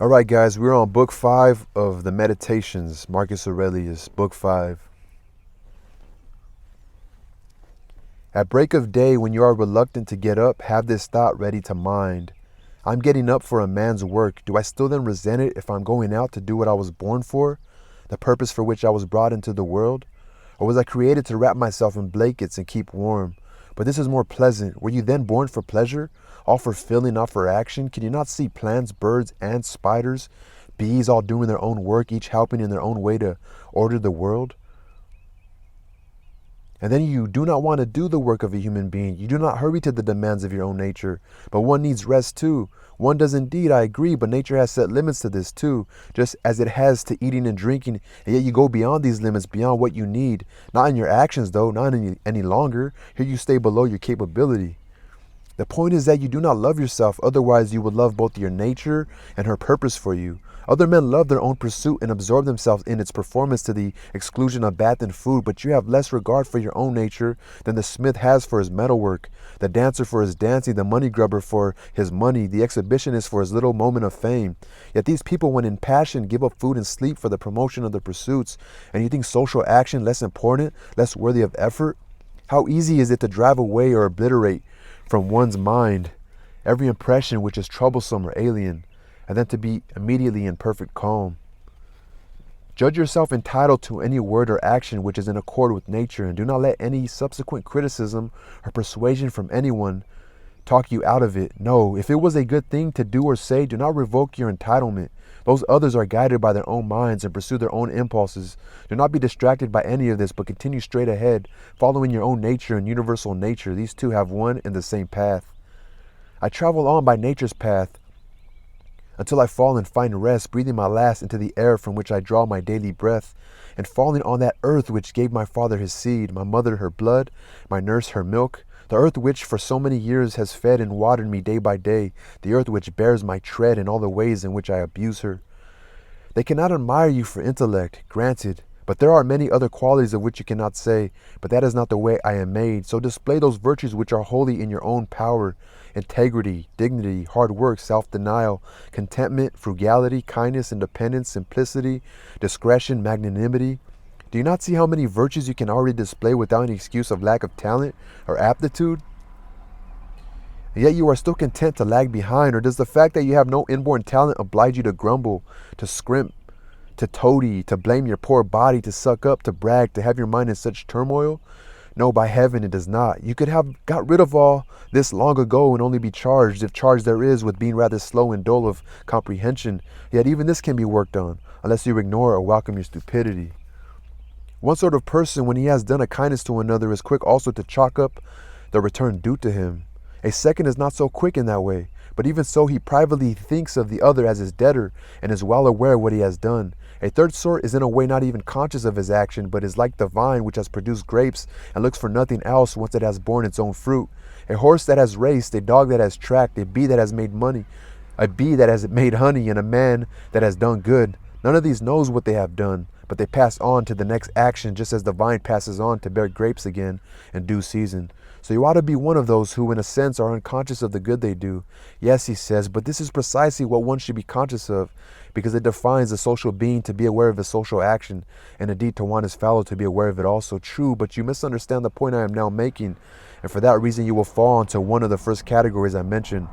All right, guys, we're on book 5 of the Meditations, Marcus Aurelius, book 5. At break of day, when you are reluctant to get up, have this thought ready to mind. I'm getting up for a man's work. Do I still then resent it if I'm going out to do what I was born for, the purpose for which I was brought into the world? Or was I created to wrap myself in blankets and keep warm? But this is more pleasant. Were you then born for pleasure? All for feeling, not for action? Can you not see plants, birds, ants, spiders, bees all doing their own work, each helping in their own way to order the world? And then you do not want to do the work of a human being. You do not hurry to the demands of your own nature. But one needs rest too. One does indeed, I agree, but nature has set limits to this too, just as it has to eating and drinking, and yet you go beyond these limits, beyond what you need. Not in your actions though, not any longer. Here you stay below your capability. The point is that you do not love yourself, otherwise you would love both your nature and her purpose for you. Other men love their own pursuit and absorb themselves in its performance to the exclusion of bath and food, but you have less regard for your own nature than the smith has for his metalwork, the dancer for his dancing, the money grubber for his money, the exhibitionist for his little moment of fame. Yet these people, when in passion, give up food and sleep for the promotion of their pursuits, and you think social action less important, less worthy of effort? How easy is it to drive away or obliterate from one's mind every impression which is troublesome or alien, and then to be immediately in perfect calm. Judge yourself entitled to any word or action which is in accord with nature, and do not let any subsequent criticism or persuasion from anyone talk you out of it. No, if it was a good thing to do or say, do not revoke your entitlement. Those others are guided by their own minds and pursue their own impulses. Do not be distracted by any of this, but continue straight ahead, following your own nature and universal nature. These two have one and the same path. I travel on by nature's path until I fall and find rest, breathing my last into the air from which I draw my daily breath, and falling on that earth which gave my father his seed, my mother her blood, my nurse her milk, the earth which for so many years has fed and watered me day by day, the earth which bears my tread in all the ways in which I abuse her. They cannot admire you for intellect, granted, but there are many other qualities of which you cannot say, but that is not the way I am made. So display those virtues which are wholly in your own power: integrity, dignity, hard work, self-denial, contentment, frugality, kindness, independence, simplicity, discretion, magnanimity. Do you not see how many virtues you can already display without any excuse of lack of talent or aptitude? And yet you are still content to lag behind, or does the fact that you have no inborn talent oblige you to grumble, to scrimp, to toady, to blame your poor body, to suck up, to brag, to have your mind in such turmoil? No, by heaven, it does not. You could have got rid of all this long ago and only be charged, if charge there is, with being rather slow and dull of comprehension. Yet even this can be worked on, unless you ignore or welcome your stupidity. One sort of person, when he has done a kindness to another, is quick also to chalk up the return due to him. A second is not so quick in that way, but even so he privately thinks of the other as his debtor and is well aware of what he has done. A third sort is in a way not even conscious of his action, but is like the vine which has produced grapes and looks for nothing else once it has borne its own fruit. A horse that has raced, a dog that has tracked, a bee that has made money, a bee that has made honey, and a man that has done good. None of these knows what they have done, but they pass on to the next action, just as the vine passes on to bear grapes again in due season. So you ought to be one of those who, in a sense, are unconscious of the good they do. Yes, he says, but this is precisely what one should be conscious of, because it defines a social being to be aware of his social action, and indeed to want his fellow to be aware of it also. True, but you misunderstand the point I am now making, and for that reason you will fall into one of the first categories I mentioned.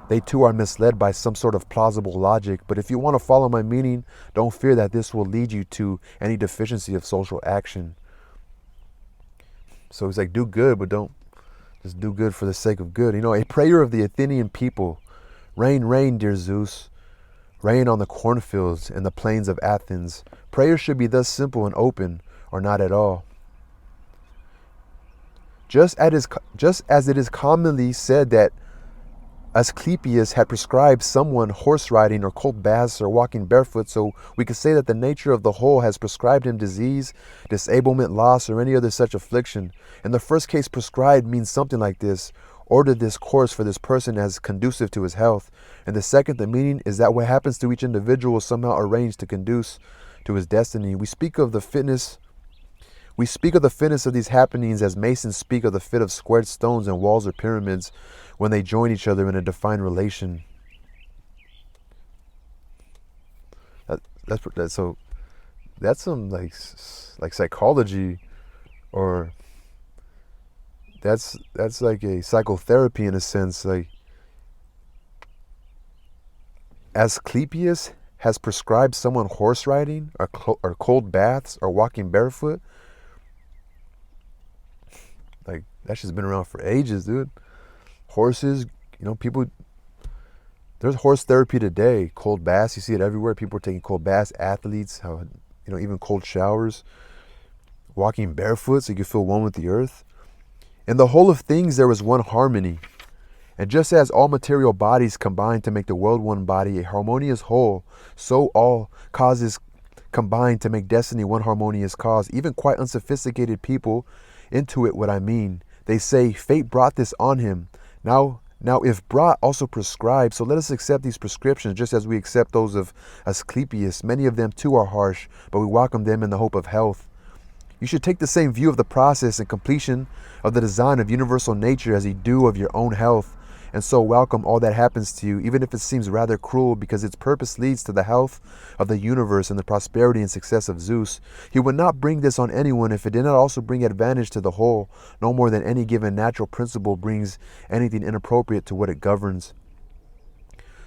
They too are misled by some sort of plausible logic, but if you want to follow my meaning, don't fear that this will lead you to any deficiency of social action. So he's like, do good, but don't just do good for the sake of good. A prayer of the Athenian people: rain, rain, dear Zeus, rain on the cornfields and the plains of Athens. Prayer should be thus simple and open, or not at all. Just as it is commonly said that Asclepius had prescribed someone horse riding or cold baths or walking barefoot, so we could say that the nature of the whole has prescribed him disease, disablement, loss, or any other such affliction. In the first case, prescribed means something like this: order this course for this person as conducive to his health. In the second, the meaning is that what happens to each individual is somehow arranged to conduce to his destiny. We speak of the fitness of these happenings as masons speak of the fit of squared stones and walls or pyramids when they join each other in a defined relation. so that's some like psychology, or that's like a psychotherapy in a sense. Like Asclepius has prescribed someone horse riding or cold baths or walking barefoot. Like that shit's been around for ages, dude. Horses, people. There's horse therapy today. Cold baths, you see it everywhere. People are taking cold baths. Athletes, even cold showers. Walking barefoot so you can feel one with the earth. In the whole of things, there is one harmony. And just as all material bodies combine to make the world one body, a harmonious whole, so all causes combine to make destiny one harmonious cause. Even quite unsophisticated people intuit what I mean. They say, fate brought this on him. Now if brought, also prescribed, so let us accept these prescriptions just as we accept those of Asclepius. Many of them too are harsh, but we welcome them in the hope of health. You should take the same view of the process and completion of the design of universal nature as you do of your own health, and so welcome all that happens to you, even if it seems rather cruel, because its purpose leads to the health of the universe and the prosperity and success of Zeus. He would not bring this on anyone if it did not also bring advantage to the whole, no more than any given natural principle brings anything inappropriate to what it governs.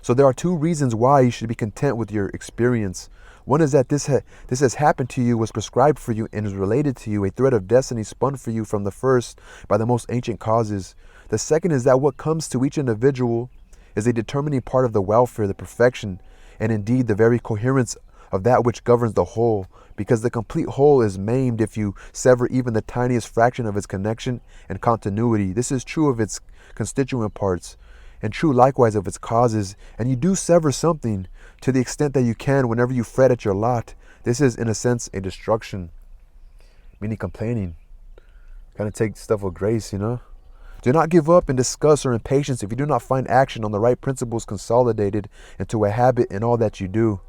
So there are two reasons why you should be content with your experience. One is that this has happened to you, was prescribed for you, and is related to you, a thread of destiny spun for you from the first by the most ancient causes. The second is that what comes to each individual is a determining part of the welfare, the perfection, and indeed the very coherence of that which governs the whole, because the complete whole is maimed if you sever even the tiniest fraction of its connection and continuity. This is true of its constituent parts, and true likewise of its causes, and you do sever something to the extent that you can whenever you fret at your lot. This is, in a sense, a destruction, meaning complaining. Kind of take stuff with grace, Do not give up in disgust or impatience if you do not find action on the right principles consolidated into a habit in all that you do.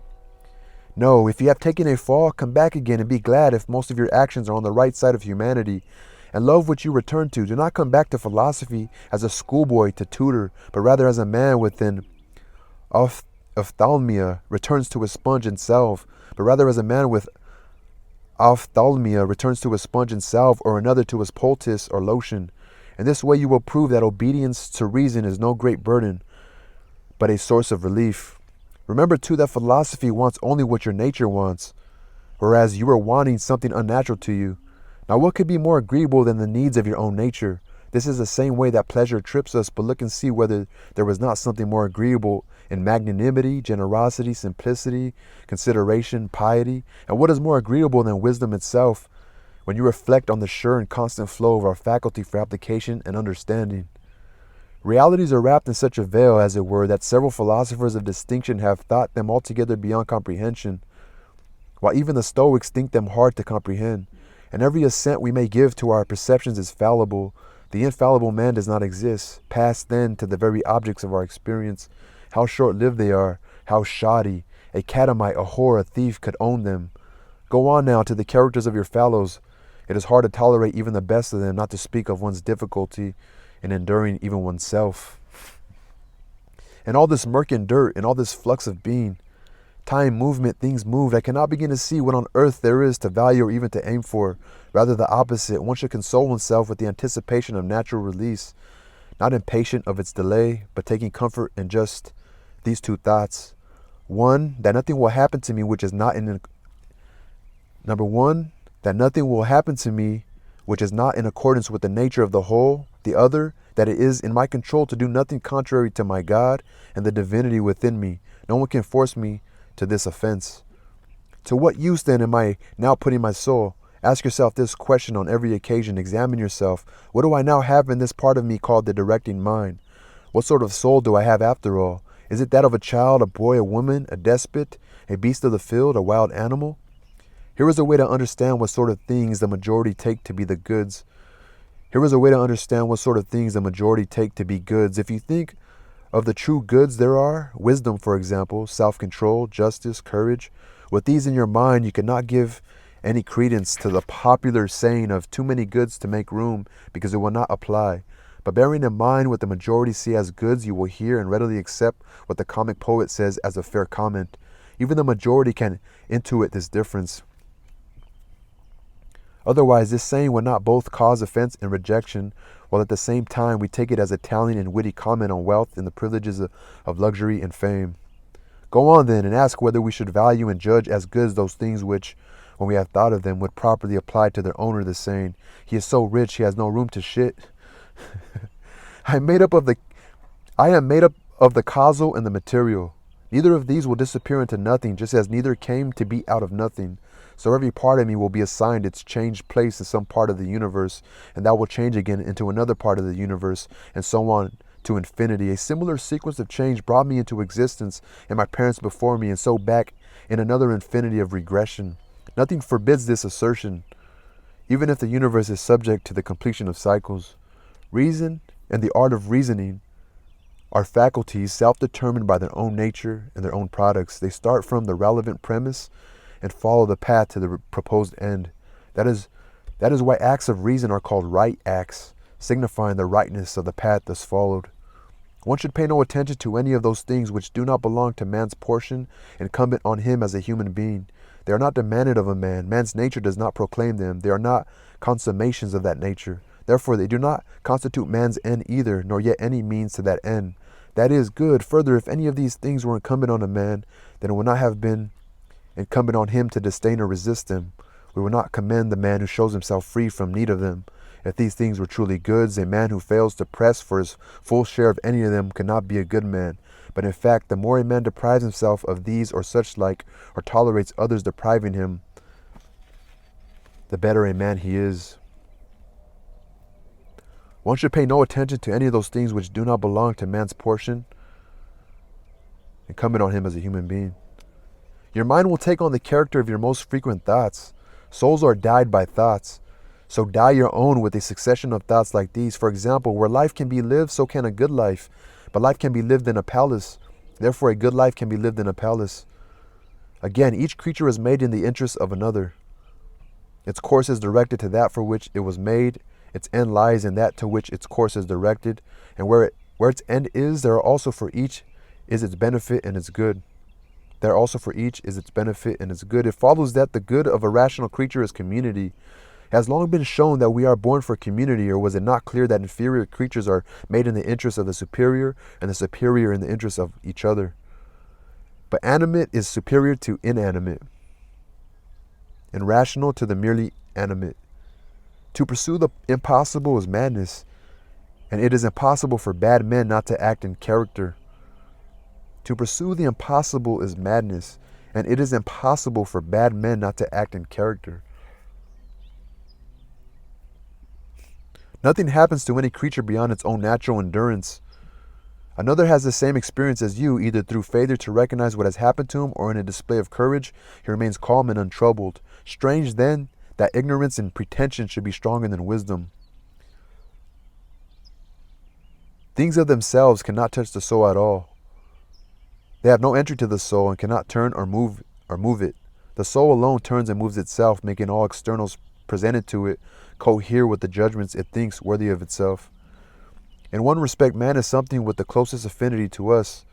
No, if you have taken a fall, come back again and be glad if most of your actions are on the right side of humanity, and love what you return to. Do not come back to philosophy as a schoolboy to tutor, but rather as a man within ophthalmia returns to his sponge and salve, or another to his poultice or lotion. In this way you will prove that obedience to reason is no great burden, but a source of relief. Remember too that philosophy wants only what your nature wants, whereas you are wanting something unnatural to you. Now what could be more agreeable than the needs of your own nature? This is the same way that pleasure trips us, but look and see whether there was not something more agreeable in magnanimity, generosity, simplicity, consideration, piety. And what is more agreeable than wisdom itself, when you reflect on the sure and constant flow of our faculty for application and understanding? Realities are wrapped in such a veil, as it were, that several philosophers of distinction have thought them altogether beyond comprehension, while even the Stoics think them hard to comprehend. And every assent we may give to our perceptions is fallible. The infallible man does not exist. Pass then to the very objects of our experience. How short-lived they are, how shoddy. A catamite, a whore, a thief could own them. Go on now to the characters of your fellows. It is hard to tolerate even the best of them, not to speak of one's difficulty in enduring even oneself. And all this murk and dirt, and all this flux of being, time, movement, things moved, I cannot begin to see what on earth there is to value or even to aim for. Rather the opposite. One should console oneself with the anticipation of natural release, not impatient of its delay, but taking comfort in just these two thoughts. One, that nothing will happen to me which is not in accordance with the nature of the whole. The other, that it is in my control to do nothing contrary to my God and the divinity within me. No one can force me to this offense. To what use then am I now putting my soul? Ask yourself this question on every occasion. Examine yourself. What do I now have in this part of me called the directing mind? What sort of soul do I have after all? Is it that of a child, a boy, a woman, a despot, a beast of the field, a wild animal? Here is a way to understand what sort of things the majority take to be the goods. If you think of the true goods there are, wisdom, for example, self-control, justice, courage, with these in your mind, you cannot give any credence to the popular saying of too many goods to make room, because it will not apply. But bearing in mind what the majority see as goods, you will hear and readily accept what the comic poet says as a fair comment. Even the majority can intuit this difference. Otherwise, this saying would not both cause offense and rejection, while at the same time we take it as a telling and witty comment on wealth and the privileges of luxury and fame. Go on then and ask whether we should value and judge as goods those things which, when we have thought of them, would properly apply to their owner, the saying, "He is so rich he has no room to shit." I am made up of the causal and the material. Neither of these will disappear into nothing, just as neither came to be out of nothing. So every part of me will be assigned its changed place in some part of the universe, and that will change again into another part of the universe, and so on to infinity. A similar sequence of change brought me into existence and my parents before me, and so back in another infinity of regression. Nothing forbids this assertion, even if the universe is subject to the completion of cycles. Reason and the art of reasoning are faculties self-determined by their own nature and their own products. They start from the relevant premise and follow the path to the proposed end. That is why acts of reason are called right acts, signifying the rightness of the path thus followed. One should pay no attention to any of those things which do not belong to man's portion, incumbent on him as a human being. They are not demanded of a man. Man's nature does not proclaim them. They are not consummations of that nature. Therefore, they do not constitute man's end either, nor yet any means to that end. That is good. Further, if any of these things were incumbent on a man, then it would not have been incumbent on him to disdain or resist them. We would not commend the man who shows himself free from need of them. If these things were truly goods, a man who fails to press for his full share of any of them cannot be a good man. But in fact, the more a man deprives himself of these or such like, or tolerates others depriving him, the better a man he is. One should pay no attention to any of those things which do not belong to man's portion, incumbent on him as a human being. Your mind will take on the character of your most frequent thoughts. Souls are dyed by thoughts. So dye your own with a succession of thoughts like these. For example, where life can be lived, so can a good life. But life can be lived in a palace. Therefore, a good life can be lived in a palace. Again, each creature is made in the interest of another. Its course is directed to that for which it was made. Its end lies in that to which its course is directed. And where its end is, there are also for each is its benefit and its good. There also for each is its benefit and its good. It follows that the good of a rational creature is community. It has long been shown that we are born for community, or was it not clear that inferior creatures are made in the interest of the superior, and the superior in the interest of each other? But animate is superior to inanimate, and rational to the merely animate. To pursue the impossible is madness, and it is impossible for bad men not to act in character. To pursue the impossible is madness, and it is impossible for bad men not to act in character. Nothing happens to any creature beyond its own natural endurance. Another has the same experience as you, either through failure to recognize what has happened to him, or in a display of courage, he remains calm and untroubled. Strange, then, that ignorance and pretension should be stronger than wisdom. Things of themselves cannot touch the soul at all. They have no entry to the soul and cannot turn or move it. The soul alone turns and moves itself, making all externals presented to it cohere with the judgments it thinks worthy of itself. In one respect, man is something with the closest affinity to us,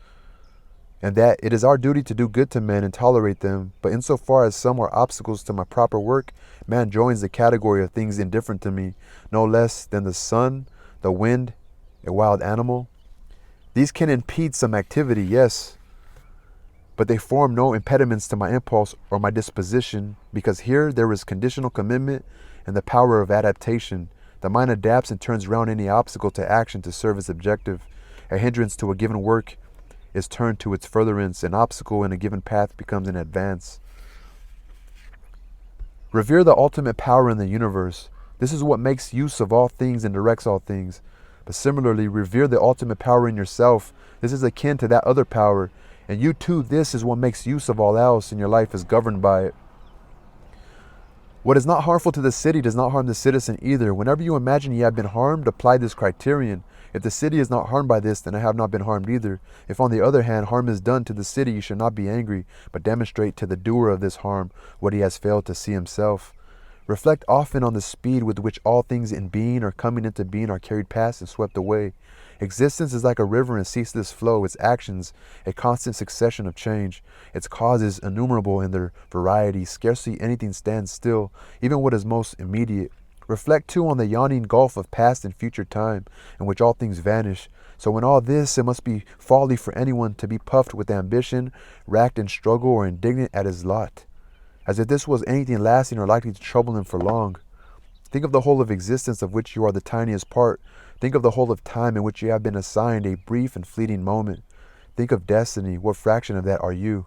and that it is our duty to do good to men and tolerate them. But insofar as some are obstacles to my proper work, man joins the category of things indifferent to me, no less than the sun, the wind, a wild animal. These can impede some activity, yes, but they form no impediments to my impulse or my disposition, because here there is conditional commitment and the power of adaptation. The mind adapts and turns round any obstacle to action to serve its objective. A hindrance to a given work is turned to its furtherance. An obstacle in a given path becomes an advance. Revere the ultimate power in the universe. This is what makes use of all things and directs all things. But similarly, revere the ultimate power in yourself. This is akin to that other power. And you too, this is what makes use of all else, and your life is governed by it. What is not harmful to the city does not harm the citizen either. Whenever you imagine you have been harmed, apply this criterion. If the city is not harmed by this, then I have not been harmed either. If on the other hand, harm is done to the city, you should not be angry, but demonstrate to the doer of this harm what he has failed to see himself. Reflect often on the speed with which all things in being or coming into being are carried past and swept away. Existence is like a river in ceaseless flow, its actions a constant succession of change, its causes innumerable in their variety. Scarcely anything stands still, even what is most immediate. Reflect too on the yawning gulf of past and future time, in which all things vanish. So in all this, it must be folly for anyone to be puffed with ambition, racked in struggle, or indignant at his lot, as if this was anything lasting or likely to trouble him for long. Think of the whole of existence of which you are the tiniest part. Think of the whole of time in which you have been assigned a brief and fleeting moment. Think of destiny. What fraction of that are you?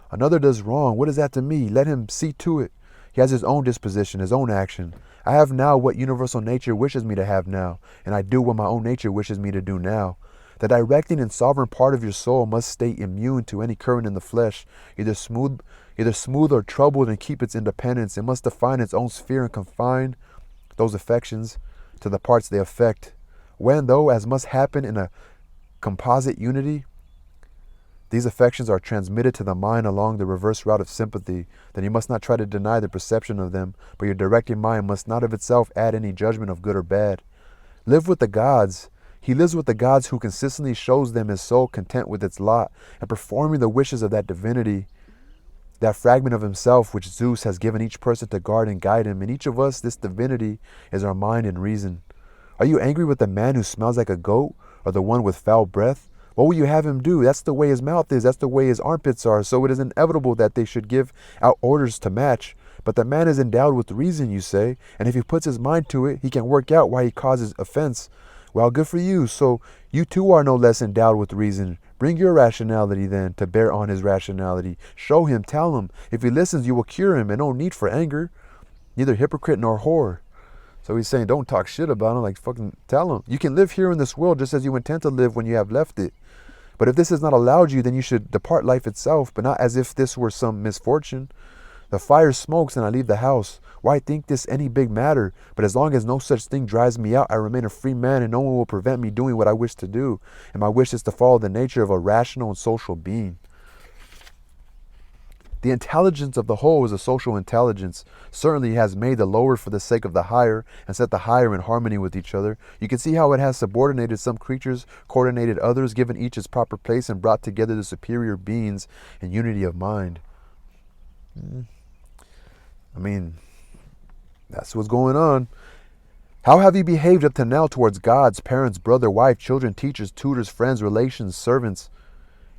Another does wrong. What is that to me? Let him see to it. He has his own disposition, his own action. I have now what universal nature wishes me to have now, and I do what my own nature wishes me to do now. The directing and sovereign part of your soul must stay immune to any current in the flesh, either smooth or troubled, and keep its independence. It must define its own sphere and confine those affections to the parts they affect. When, though, as must happen in a composite unity, these affections are transmitted to the mind along the reverse route of sympathy, then you must not try to deny the perception of them, but your directing mind must not of itself add any judgment of good or bad. Live with the gods. He lives with the gods who consistently shows them his soul content with its lot and performing the wishes of that divinity, that fragment of himself which Zeus has given each person to guard and guide him. In each of us, this divinity is our mind and reason. Are you angry with the man who smells like a goat, or the one with foul breath? What will you have him do? That's the way his mouth is. That's the way his armpits are. So it is inevitable that they should give out orders to match. But the man is endowed with reason, you say, and if he puts his mind to it, he can work out why he causes offense. Well, good for you. So you too are no less endowed with reason. Bring your rationality then to bear on his rationality. Show him, tell him. If he listens, you will cure him, and no need for anger. Neither hypocrite nor whore. So he's saying, don't talk shit about him, like fucking tell him. You can live here in this world just as you intend to live when you have left it. But if this has not allowed you, then you should depart life itself, but not as if this were some misfortune. The fire smokes and I leave the house. Why think this any big matter? But as long as no such thing drives me out, I remain a free man, and no one will prevent me doing what I wish to do. And my wish is to follow the nature of a rational and social being. The intelligence of the whole is a social intelligence. Certainly it has made the lower for the sake of the higher, and set the higher in harmony with each other. You can see how it has subordinated some creatures, coordinated others, given each its proper place, and brought together the superior beings in unity of mind. I mean, that's what's going on. How have you behaved up to now towards gods, parents, brother, wife, children, teachers, tutors, friends, relations, servants?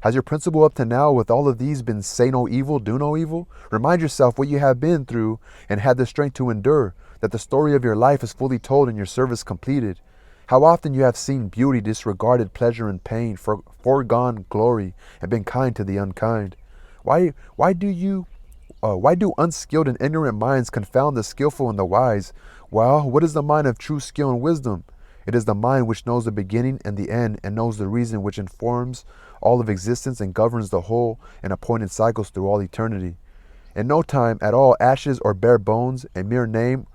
Has your principle up to now with all of these been say no evil, do no evil? Remind yourself what you have been through and had the strength to endure, that the story of your life is fully told and your service completed. How often you have seen beauty, disregarded pleasure and pain, foregone glory, and been kind to the unkind. Why do unskilled and ignorant minds confound the skillful and the wise? Well, what is the mind of true skill and wisdom? It is the mind which knows the beginning and the end, and knows the reason which informs all of existence and governs the whole in appointed cycles through all eternity. In no time at all, ashes or bare bones, a mere name,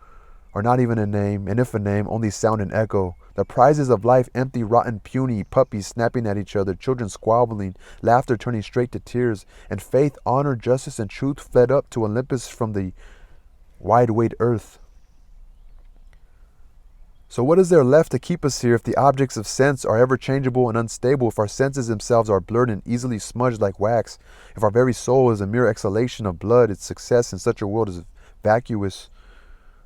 or not even a name, and if a name, only sound and echo. The prizes of life empty, rotten, puny, puppies snapping at each other, children squabbling, laughter turning straight to tears, and faith, honor, justice, and truth fled up to Olympus from the wide-weight earth. So what is there left to keep us here if the objects of sense are ever changeable and unstable, if our senses themselves are blurred and easily smudged like wax, if our very soul is a mere exhalation of blood, its success in such a world is vacuous?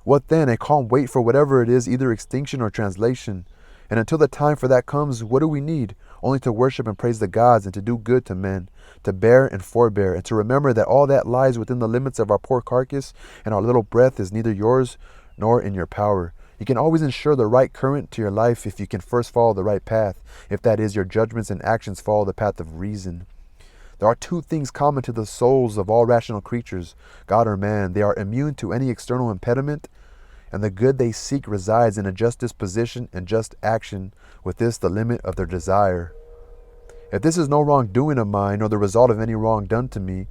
What then? A calm wait for whatever it is, either extinction or translation. And until the time for that comes, what do we need? Only to worship and praise the gods, and to do good to men, to bear and forbear, and to remember that all that lies within the limits of our poor carcass and our little breath is neither yours nor in your power. You can always ensure the right current to your life if you can first follow the right path, if that is, your judgments and actions follow the path of reason. There are two things common to the souls of all rational creatures, God or man. They are immune to any external impediment, and the good they seek resides in a just disposition and just action, with this the limit of their desire. If this is no wrongdoing of mine, nor the result of any wrong done to me,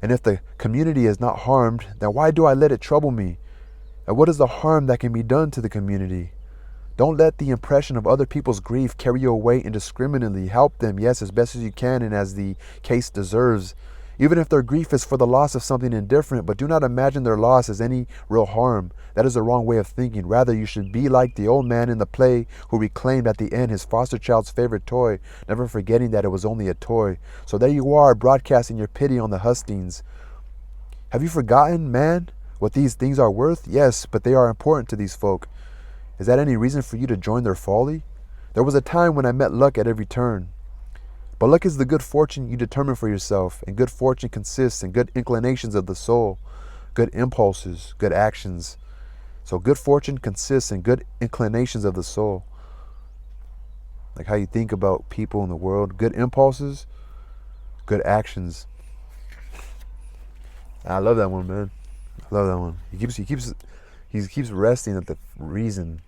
and if the community is not harmed, then why do I let it trouble me? And what is the harm that can be done to the community? Don't let the impression of other people's grief carry you away indiscriminately. Help them, yes, as best as you can and as the case deserves. even if their grief is for the loss of something indifferent, but do not imagine their loss as any real harm. That is the wrong way of thinking. Rather, you should be like the old man in the play who reclaimed at the end his foster child's favorite toy, never forgetting that it was only a toy. So there you are, broadcasting your pity on the hustings. Have you forgotten, man, what these things are worth? Yes, but they are important to these folk. Is that any reason for you to join their folly? There was a time when I met luck at every turn. But luck is the good fortune you determine for yourself, and good fortune consists in good inclinations of the soul, good impulses, good actions. So good fortune consists in good inclinations of the soul. Like how you think about people in the world, good impulses, good actions. I love that one, man. I love that one. He keeps resting at the reason.